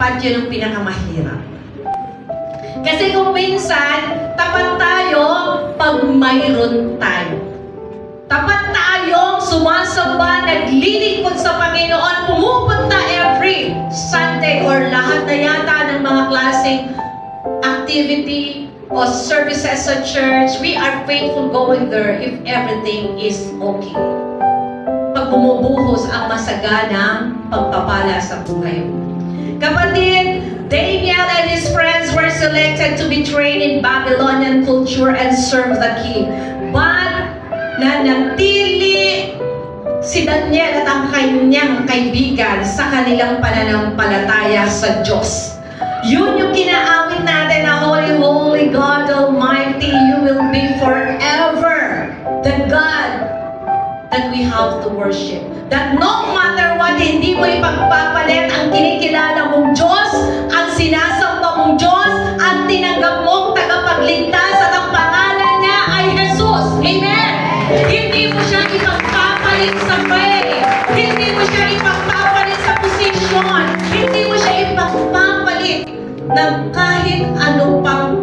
Yun ang pinakamahirap. Kasi kung minsan, tapat tayo pag mayroon tayo. Tapat tayong sumasamba, naglilingkod sa Panginoon, pumupunta every Sunday or lahat na yata ng mga klaseng activity o services sa church. We are faithful going there if everything is okay. Pag bumubuhos ang masaganang pagpapala sa buhay mo. Kapatid, Daniel and his friends were selected to be trained in Babylonian culture and serve the king. But, nanatili si Daniel at ang kanyang kaibigan sa kanilang pananampalataya sa Diyos. Yun yung kinaawit natin na Holy, Holy God Almighty, you will be forever the God that we have to worship. That no matter what, hindi mo ipagpapalit ang kinikilala mong Diyos, ang sinasamba mong Diyos, ang tinanggap mong tagapagligtas at ang pangalan niya ay Jesus. Amen! Hindi mo siya ipagpapalit sa pay. Hindi mo siya ipagpapalit sa posisyon. Hindi mo siya ipagpapalit ng kahit anong pang